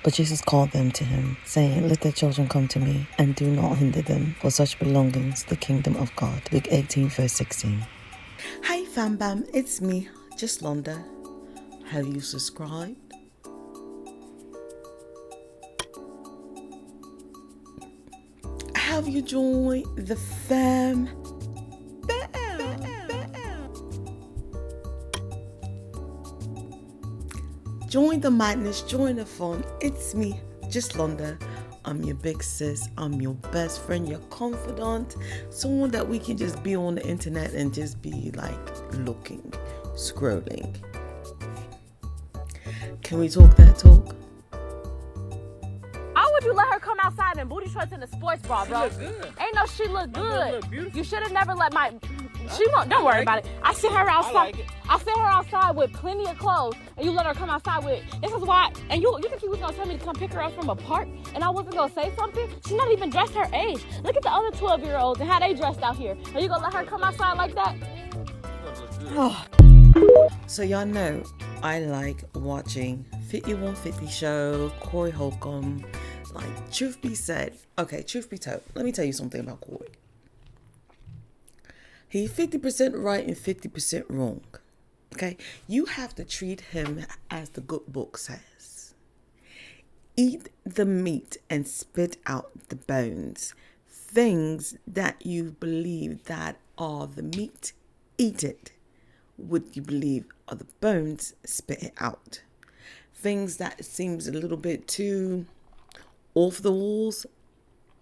But Jesus called them to him, saying, Let the children come to me, and do not hinder them, for such belongings the kingdom of God. Luke 18, verse 16. Hey fam bam, it's me, Juslonda. Have you subscribed? Have you joined the fam? Join the madness, join the fun. It's me, Juslonda. I'm your big sis. I'm your best friend, your confidant. Someone that we can just be on the internet and just be like looking, scrolling. Can we talk that talk? How would you let her come outside in booty shorts and a sports bra, bro? She look good. Ain't no she look good. Look beautiful. You should have never let my... She won't. Don't worry about it. I sent her outside. I like it. I sent her outside with plenty of clothes, and you let her come outside with. This is why. And you think you was gonna tell me to come pick her up from a park, and I wasn't gonna say something? She's not even dressed her age. Look at the other 12-year-olds and how they dressed out here. Are you gonna let her come outside like that? Oh. So y'all know I like watching 5150 Show, Corey Holcomb. Like, truth be said, okay, truth be told, let me tell you something about Corey. He's 50% right and 50% wrong. Okay? You have to treat him as the good book says. Eat the meat and spit out the bones. Things that you believe that are the meat, eat it. What you believe are the bones, spit it out. Things that seems a little bit too off the walls,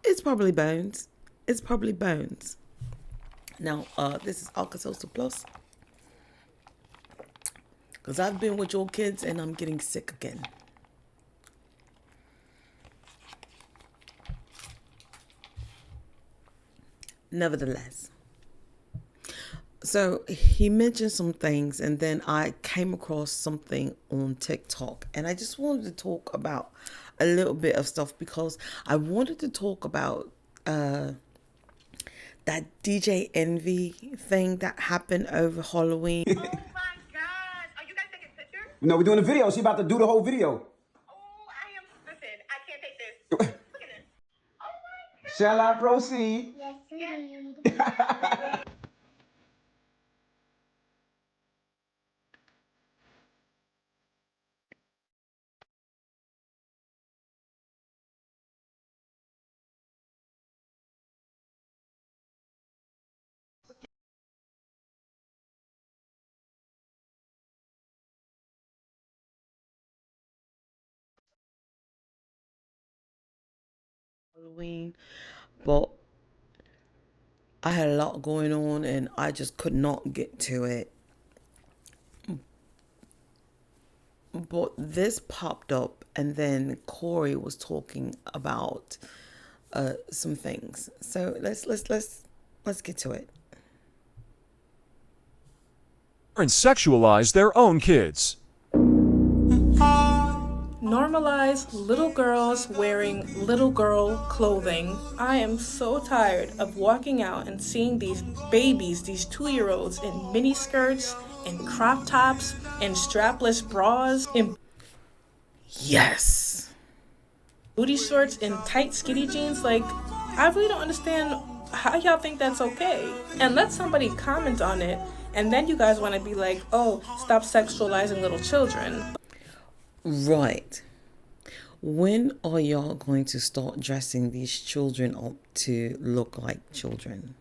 it's probably bones. It's probably bones. Now, this is Alka-Seltzer Plus. Because I've been with your kids and I'm getting sick again. Nevertheless. So he mentioned some things and then I came across something on TikTok. And I just wanted to talk about a little bit of stuff because I wanted to talk about that DJ Envy thing that happened over Halloween. Oh my God. Are you guys taking pictures? No, we're doing a video. She's about to do the whole video. Oh, I am. Listen, I can't take this. Look at this. Oh my God. Shall I proceed? Yes, indeed. Halloween, but I had a lot going on and I just could not get to it. But this popped up and then Corey was talking about some things. So let's get to it. Parents sexualize their own kids. Normalize little girls wearing little girl clothing. I am so tired of walking out and seeing these babies, these 2-year-olds in mini skirts and crop tops and strapless bras and Yes. booty shorts and tight skinny jeans. Like, I really don't understand how y'all think that's okay. And let somebody comment on it, and then you guys want to be like, oh, stop sexualizing little children. Right. When are y'all going to start dressing these children up to look like children?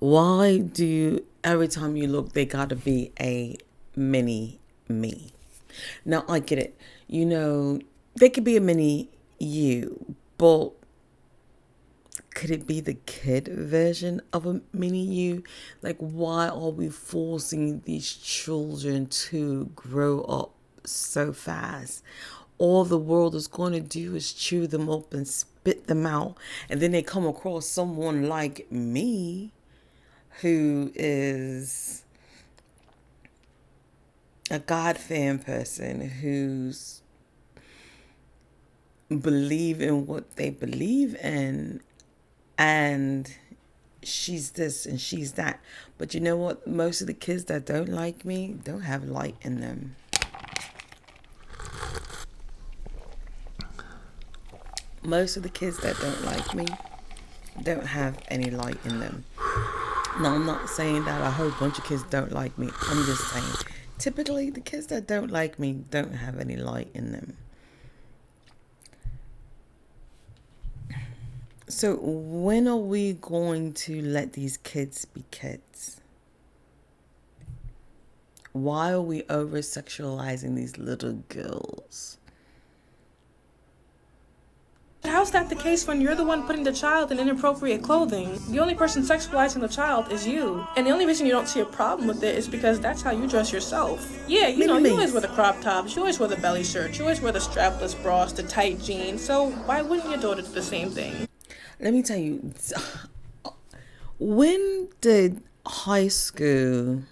Why do every time you look, they gotta be a mini me? Now, I get it. You know, they could be a mini you, but could it be the kid version of a mini you? Like, why are we forcing these children to grow up so fast? All the world is going to do is chew them up and spit them out. And then they come across someone like me who is a God fan person who's believe in what they believe in, and she's this and she's that. But you know what? Most of the kids that don't like me don't have light in them. Most of the kids that don't like me don't have any light in them. Now, I'm not saying that a whole bunch of kids don't like me. I'm just saying, typically, the kids that don't like me don't have any light in them. So, when are we going to let these kids be kids? Why are we over-sexualizing these little girls? How's that the case when you're the one putting the child in inappropriate clothing? The only person sexualizing the child is you. And the only reason you don't see a problem with it is because that's how you dress yourself. Yeah, you know, you always wear the crop tops, you always wear the belly shirt, you always wear the strapless bras, the tight jeans. So why wouldn't your daughter do the same thing? Let me tell you, when did high school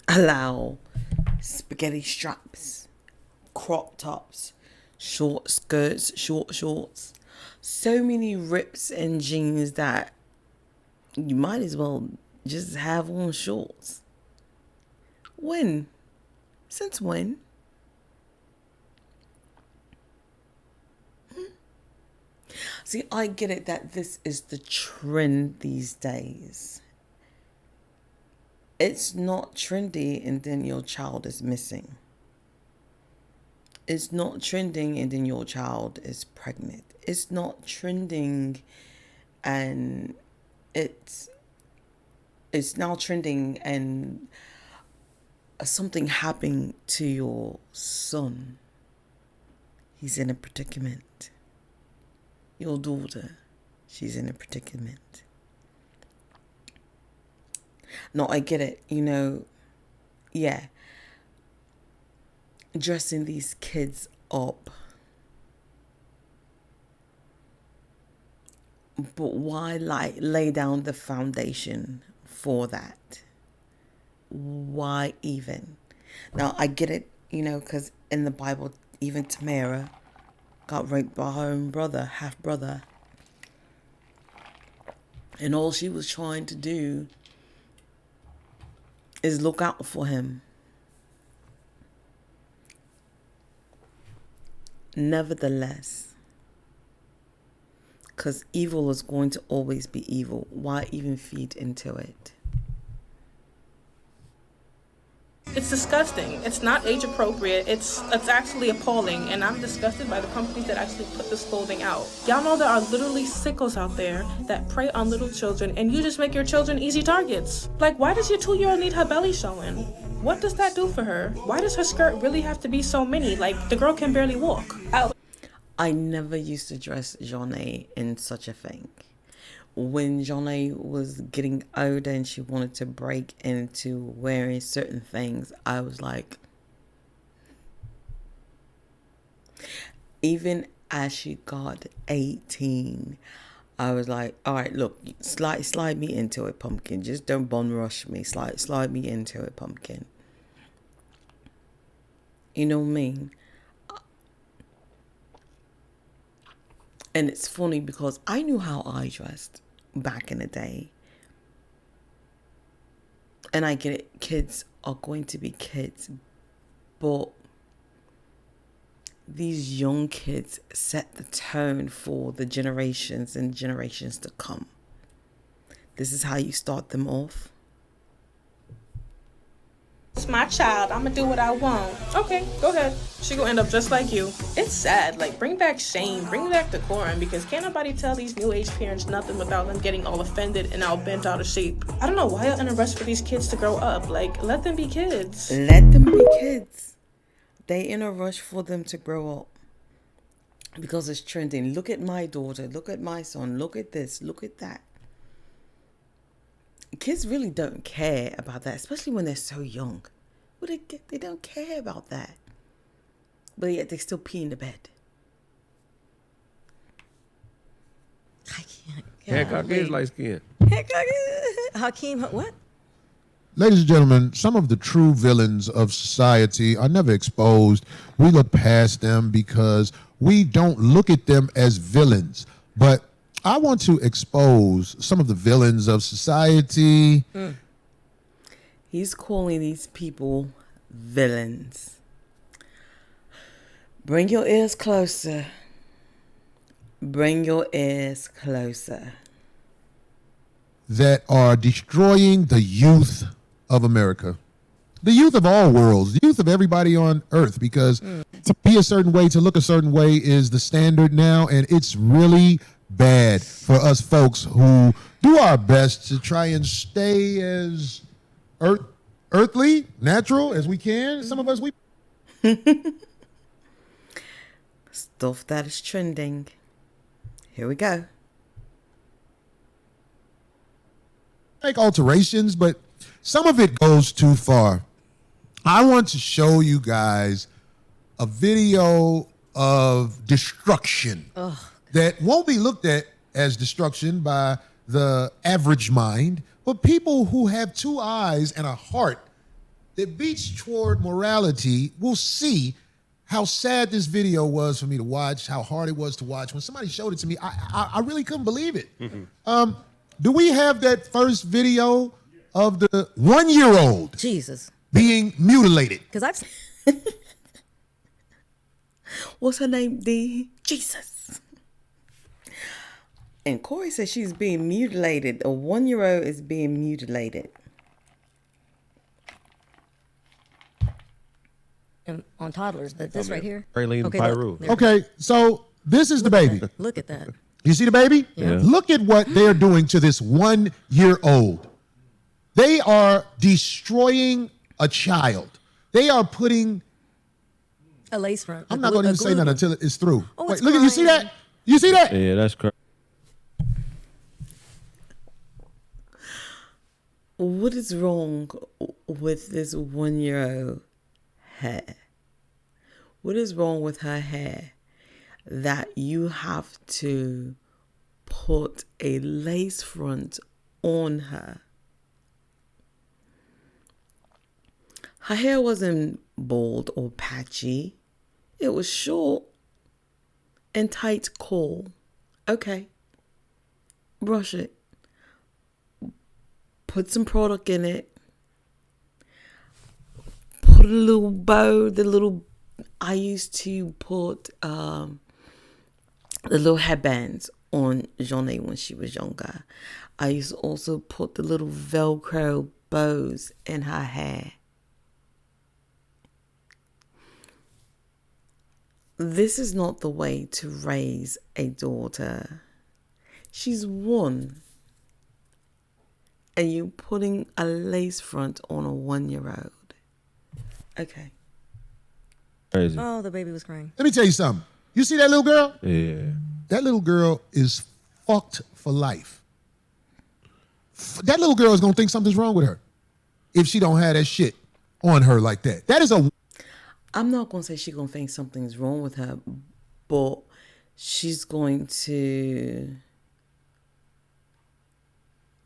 allow spaghetti straps, crop tops, short skirts, short shorts, so many rips and jeans that you might as well just have on shorts? When? Since when? See, I get it that this is the trend these days. It's not trendy and then your child is missing. It's not trending and then your child is pregnant. It's not trending and it's now trending and something happened to your son. He's in a predicament. Your daughter, she's in a predicament. No, I get it, you know, yeah. Dressing these kids up. But why lay down the foundation for that? Why even? Now, I get it, you know, because in the Bible, even Tamara got raped by her own brother, half brother. And all she was trying to do is look out for him. Nevertheless, because evil is going to always be evil, why even feed into it? It's disgusting. It's not age appropriate. It's actually appalling, and I'm disgusted by the companies that actually put this clothing out. Y'all know there are literally sickos out there that prey on little children, and you just make your children easy targets. Like, why does your 2-year-old need her belly showing? What does that do for her? Why does her skirt really have to be so mini? Like, the girl can barely walk. I never used to dress Johnny in such a thing. When Johnny was getting older and she wanted to break into wearing certain things, I was like, even as she got 18, I was like, all right, look, slide me into it, pumpkin. Just don't bum rush me. Slide me into it, pumpkin. You know what I mean? And it's funny because I knew how I dressed back in the day. And I get it, kids are going to be kids. But these young kids set the tone for the generations and generations to come. This is how you start them off. It's my child. I'm gonna do what I want. Okay, go ahead. She gonna end up just like you. It's sad. Like, bring back shame. Bring back decorum. Because can't nobody tell these new age parents nothing without them getting all offended and all bent out of shape. I don't know why y'all in a rush for these kids to grow up. Like, let them be kids. Let them be kids. They in a rush for them to grow up. Because it's trending. Look at my daughter. Look at my son. Look at this. Look at that. Kids really don't care about that, especially when they're so young. Well, they don't care about that. But yet they still pee in the bed. I can't. Hancock is light skinned. Hakeem, what? Ladies and gentlemen, some of the true villains of society are never exposed. We look past them because we don't look at them as villains. But I want to expose some of the villains of society. He's calling these people villains. Bring your ears closer. Bring your ears closer. That are destroying the youth of America, the youth of all worlds, the youth of everybody on earth, because to be a certain way, to look a certain way is the standard now, and it's really bad for us folks who do our best to try and stay as earthly, natural as we can. Some of us, we Stuff that is trending. Here we go. make alterations, but some of it goes too far. I want to show you guys a video of destruction that won't be looked at as destruction by the average mind, but people who have two eyes and a heart that beats toward morality will see how sad this video was for me to watch, how hard it was to watch. When somebody showed it to me, I really couldn't believe it. Do we have that first video of the 1-year-old Jesus. being mutilated? Because I've What's her name? D. Jesus. And Corey says she's being mutilated. A 1-year-old is being mutilated. on toddlers, but this right here. Praline Okay, Pyru. look, there. Okay, so this is the baby. Look at that. You see the baby? Yeah. Look at what they're doing to this 1-year-old. They are destroying a child. They are putting. A lace front. I'm not going to even say nothing until it's through. Oh, Wait, it's look at you. See crying. that? You see that? Yeah, that's correct. What is wrong with this 1-year-old hair? What is wrong with her hair that you have to put a lace front on her? Her hair wasn't bald or patchy. It was short and tight curl. Okay. Brush it. Put some product in it. Put a little bow, I used to put the little headbands on Johnny when she was younger. I used to also put the little Velcro bows in her hair. This is not the way to raise a daughter. She's 1. And you're putting a lace front on a 1-year-old. Okay. Crazy. Oh, the baby was crying. Let me tell you something. You see that little girl? Yeah. That little girl is fucked for life. That little girl is going to think something's wrong with her if she don't have that shit on her like that. That is a... I'm not going to say she's going to think something's wrong with her, but she's going to...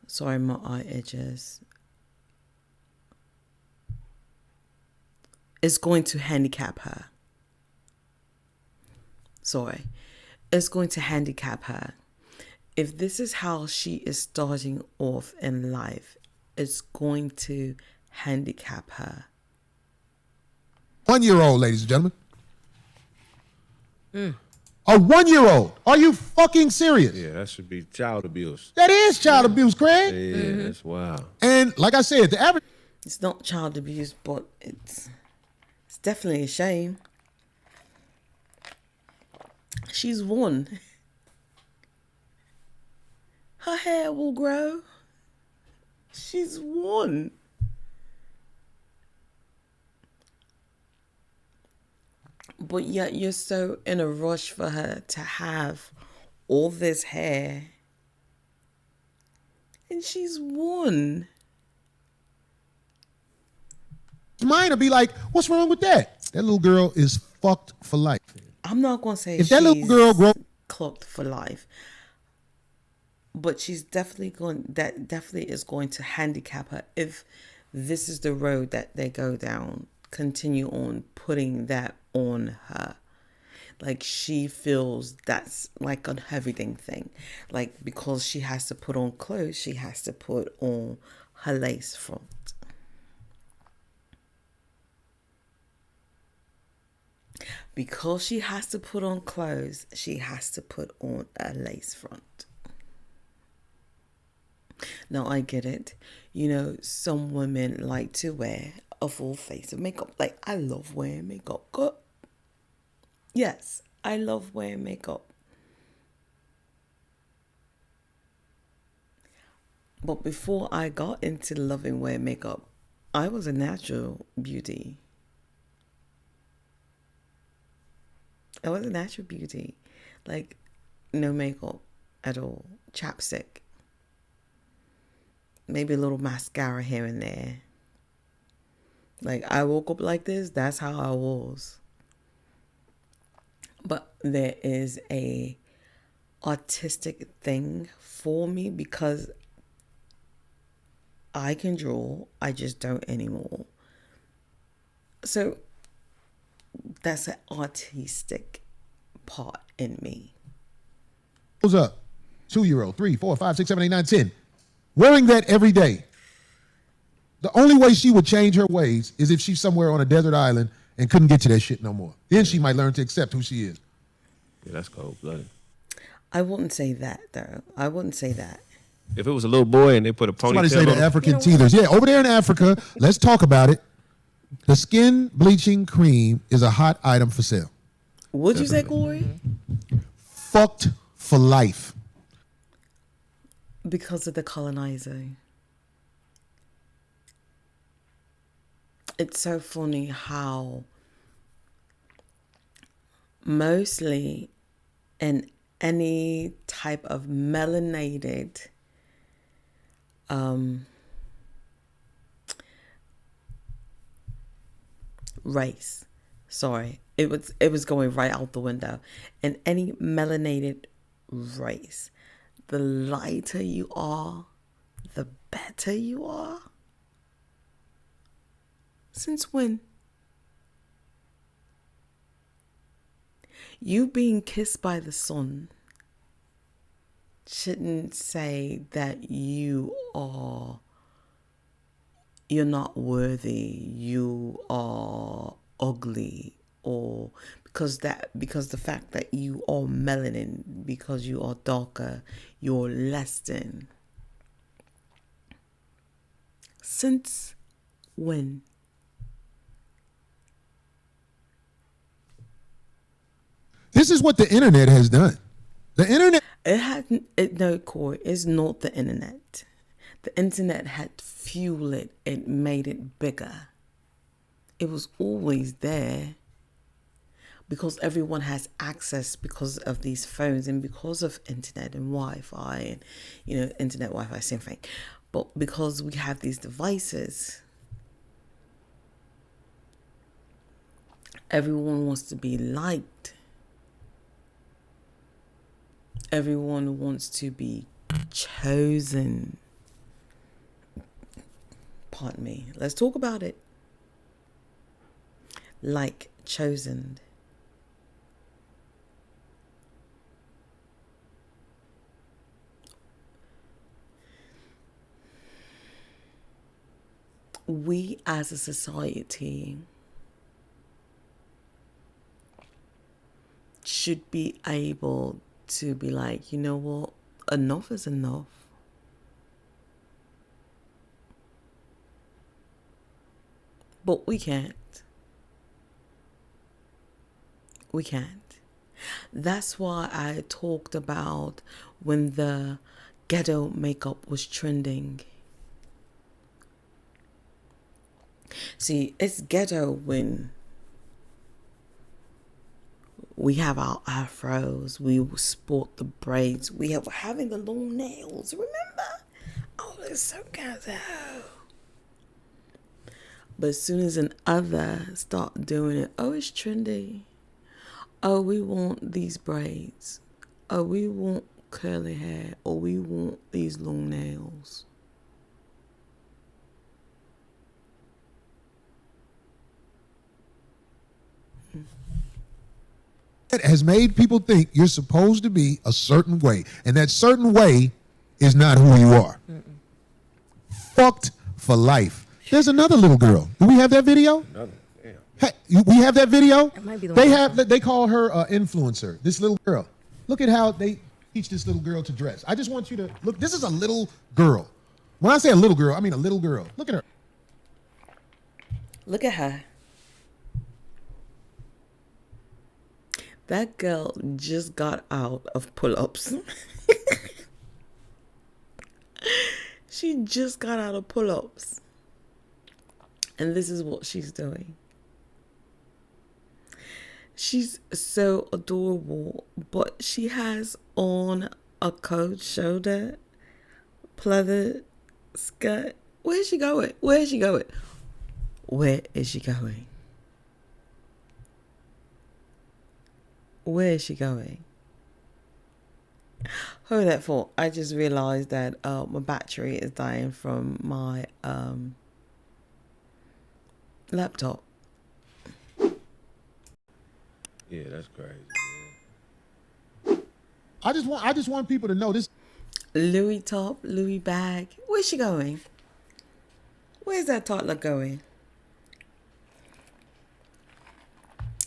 Sorry, my eye edges. It's going to handicap her. Sorry. It's going to handicap her. If this is how she is starting off in life, it's going to handicap her. 1-year-old, ladies and gentlemen. A 1-year-old. Are you fucking serious? Yeah, that should be child abuse. That is child abuse, Craig. Yeah, that's wild. And like I said, the average... It's not child abuse, but it's definitely a shame. She's 1. Her hair will grow. She's 1. But yet you're so in a rush for her to have all this hair. And she's 1. Mine will be like, what's wrong with that? That little girl is fucked for life. I'm not going to say If that little girl grow... clocked for life. But she's definitely is going to handicap her if this is the road that they go down. Continue on putting that on her. Like she feels that's like an everything thing. Like because she has to put on clothes, she has to put on her lace front. Because she has to put on clothes, she has to put on a lace front. Now, I get it. You know, some women like to wear a full face of makeup. Like, I love wearing makeup. Yes, I love wearing makeup. But before I got into loving wearing makeup, I was a natural beauty. I was a natural beauty. Like, no makeup at all. Chapstick. Maybe a little mascara here and there. Like, I woke up like this. That's how I was. But there is a artistic thing for me because I can draw. I just don't anymore. So that's an artistic part in me. What's up? 2-year-old, 3, 4, 5, 6, 7, 8, 9, 10. Wearing that every day. The only way she would change her ways is if she's somewhere on a desert island and couldn't get to that shit no more. Then she might learn to accept who she is. Yeah, that's cold-blooded. I wouldn't say that, though. I wouldn't say that. If it was a little boy and they put a ponytail Somebody say on the him, African teethers. Yeah, over there in Africa, let's talk about it. The skin bleaching cream is a hot item for sale. Would you say, Corey? Fucked for life. Because of the colonizer. It's so funny how mostly in any type of melanated race. Sorry, it was going right out the window. In any melanated race, the lighter you are, the better you are. Since when? You being kissed by the sun shouldn't say that you're not worthy, you are ugly, or because the fact that you are melanin, because you are darker, you're less than. Since when? This is what the internet has done. The internet. No, Corey, it's not the internet. The internet had fueled it. It made it bigger. It was always there because everyone has access because of these phones and because of internet and Wi-Fi and, internet, Wi-Fi, same thing. But because we have these devices, everyone wants to be liked. Everyone wants to be chosen. Pardon me. Let's talk about it. Like chosen. We as a society should be able to be like, you know what, enough is enough. But we can't. We can't. That's why I talked about when the ghetto makeup was trending. See, it's ghetto when we have our afros, we sport the braids, we have having the long nails, remember? Oh, it's so ghetto. But as soon as an other start doing it, oh, it's trendy. Oh, we want these braids. Oh, we want curly hair. Or we want these long nails. It has made people think you're supposed to be a certain way, and that certain way is not who you are. Fucked for life. There's another little girl. Do we have that video? another. Damn. Hey, we have that video. It might be the They one. have. They call her influencer. This little girl. Look at how they teach this little girl to dress. I just want you to look. This is a little girl. When I say a little girl, I mean a little girl. Look at her. Look at her. That girl just got out of pull-ups. She just got out of pull-ups. And this is what she's doing. She's so adorable, but she has on a coat shoulder, pleather skirt. Where is she going? Where is she going? Where is she going? Where is she going? Hold that thought. I just realized that my battery is dying from my laptop. Yeah, that's crazy. Man. I just want people to know this. Louis top, Louis bag. Where's she going? Where's that toddler going?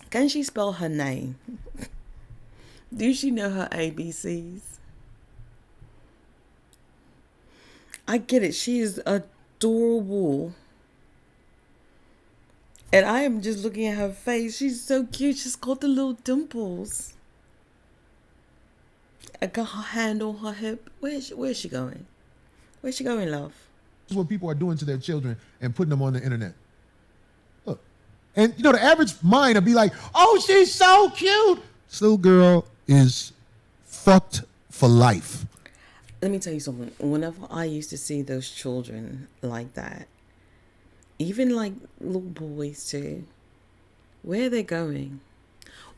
Can she spell her name? Do she know her ABCs? I get it. She is adorable. And I am just looking at her face. She's so cute. She's got the little dimples. I got her hand on her hip. Where's she going? Where's she going, love? This is what people are doing to their children and putting them on the internet. Look. And, you know, the average mind will be like, oh, she's so cute. This little girl is fucked for life. Let me tell you something. Whenever I used to see those children like that, even like little boys too, where are they going?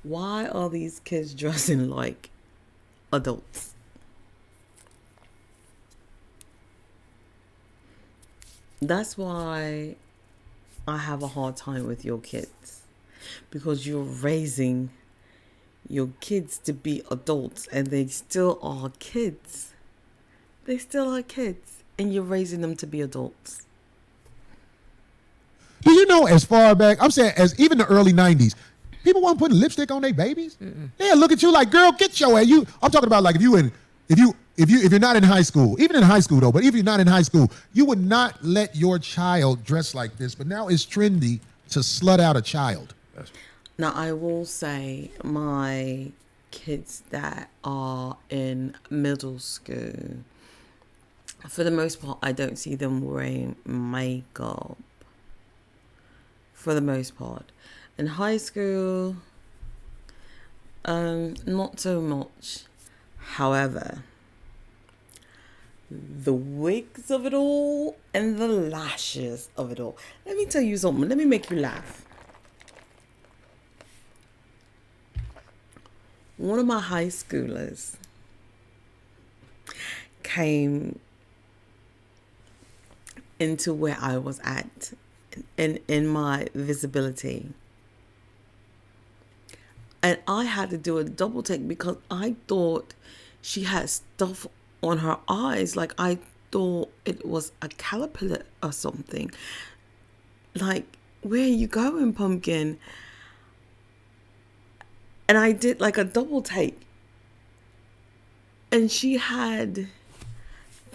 Why are these kids dressing like adults? That's why I have a hard time with your kids, because you're raising your kids to be adults and they still are kids. They still are kids and you're raising them to be adults. Do you know, as far back, I'm saying as even the early 90s, people weren't putting lipstick on their babies? Yeah, look at you like, girl, get your ass. I'm talking about like if you're not in high school, even in high school though, but if you're not in high school, you would not let your child dress like this. But now it's trendy to slut out a child. Now, I will say my kids that are in middle school, for the most part, I don't see them wearing makeup. For the most part. In high school, not so much. However, the wigs of it all and the lashes of it all. Let me tell you something. Let me make you laugh. One of my high schoolers came into where I was at in my visibility. And I had to do a double take because I thought she had stuff on her eyes. Like I thought it was a caterpillar or something. Like, where are you going, pumpkin? And I did like a double take. And she had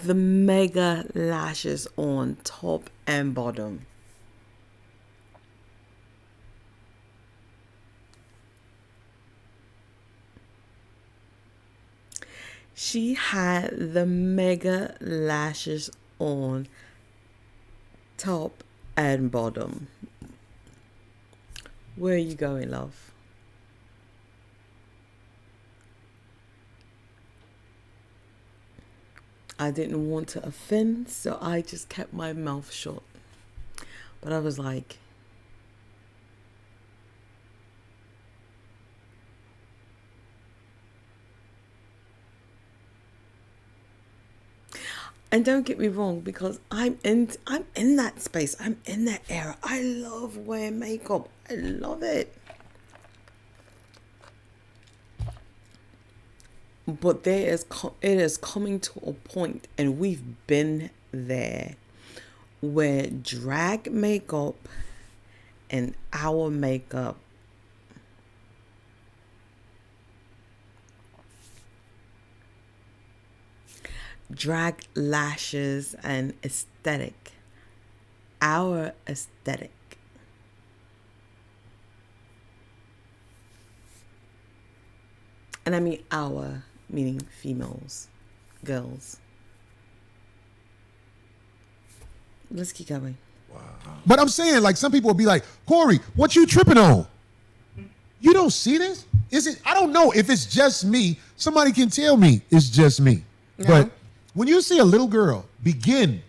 the mega lashes on top and bottom. She had the mega lashes on top and bottom. Where are you going, love? I didn't want to offend, so I just kept my mouth shut. But I was like, and don't get me wrong, because I'm in that space. I'm in that era. I love wearing makeup. I love it. But it is coming to a point, and we've been there, where drag makeup an hour makeup. Drag lashes and aesthetic. Our aesthetic. And I mean our, meaning females, girls. Let's keep going. But I'm saying, like, some people will be like, Corey, what you tripping on? You don't see this? Is it? I don't know if it's just me. Somebody can tell me it's just me. No. But when you see a little girl begin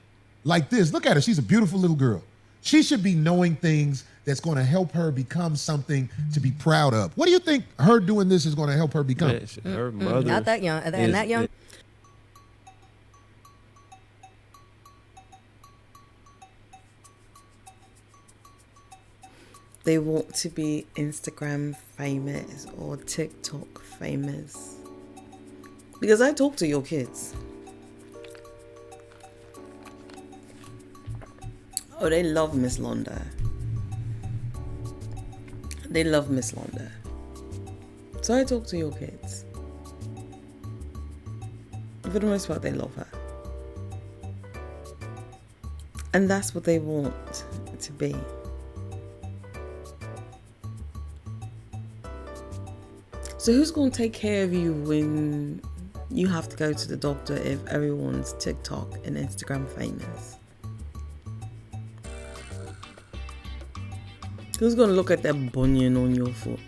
like this, look at her. She's a beautiful little girl. She should be knowing things that's going to help her become something to be proud of. What do you think her doing this is going to help her become? Man, her mother. Not that young. And is- that young. They want to be Instagram famous or TikTok famous. Because I talk to your kids. Oh, they love Miss Londa. They love Miss Londa. So I talk to your kids. For the most part, they love her. And that's what they want to be. So who's going to take care of you when you have to go to the doctor if everyone's TikTok and Instagram famous? Who's going to look at that bunion on your foot?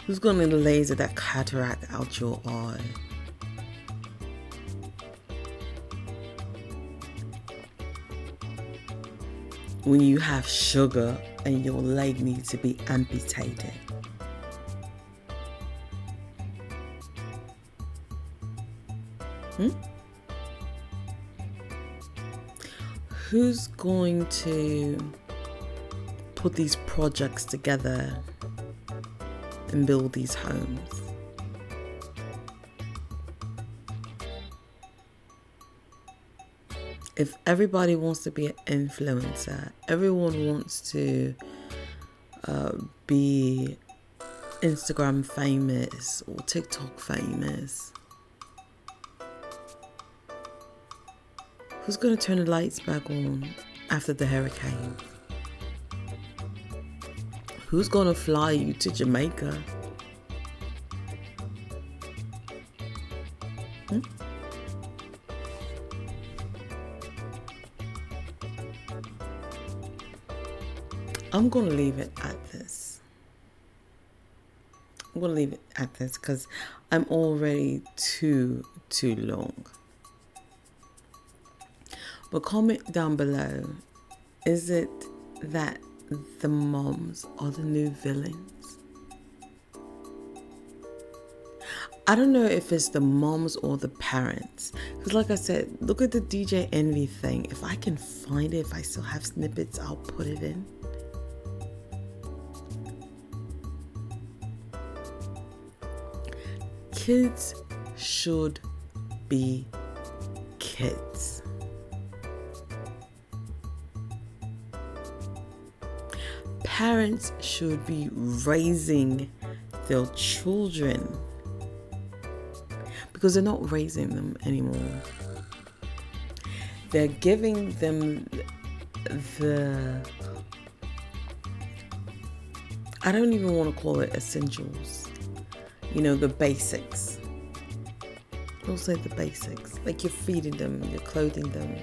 Who's going to laser that cataract out your eye? When you have sugar and your leg needs to be amputated? Who's going to put these projects together and build these homes? If everybody wants to be an influencer, everyone wants to be Instagram famous or TikTok famous, who's going to turn the lights back on after the hurricane? Who's going to fly you to Jamaica? I'm going to leave it at this. I'm going to leave it at this because I'm already too long. But comment down below, is it that the moms are the new villains? I don't know if it's the moms or the parents. Because like I said, look at the DJ Envy thing. If I can find it, if I still have snippets, I'll put it in. Kids should be kids. Parents should be raising their children because they're not raising them anymore. They're giving them the, I don't even want to call it essentials. You know, the basics. We'll say the basics. Like you're feeding them, you're clothing them.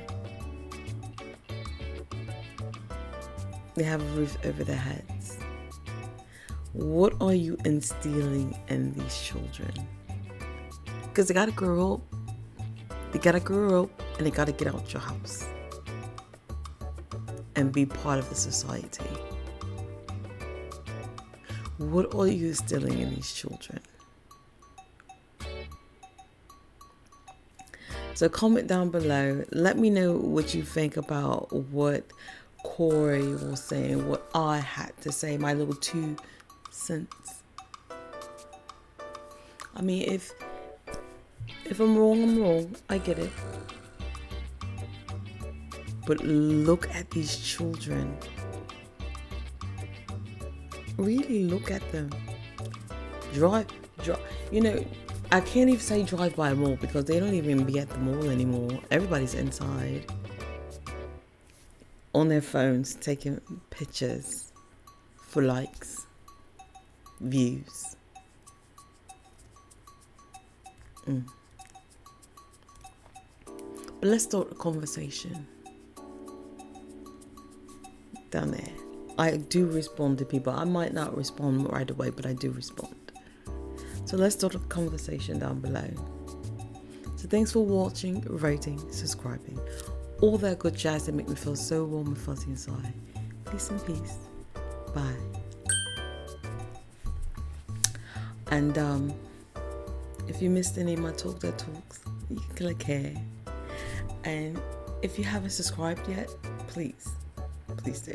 They have a roof over their heads. What are you instilling in these children? Because they gotta grow up. They gotta grow up and they gotta get out your house and be part of the society. What are you instilling in these children? So comment down below. Let me know what you think about what Corey was saying, what I had to say, my little 2 cents. I mean, if I'm wrong, I'm wrong. I get it. But look at these children. Really look at them. Drive. You know, I can't even say drive by a mall because they don't even be at the mall anymore. Everybody's inside on their phones taking pictures for likes, views. But let's start a conversation down there. I do respond to people. I might not respond right away, but I do respond. So let's start a conversation down below. So thanks for watching, rating, subscribing. All that good jazz that make me feel so warm and fuzzy inside. Peace and peace. Bye. And if you missed any of my Talk That Talks, you can click here. And if you haven't subscribed yet, please do.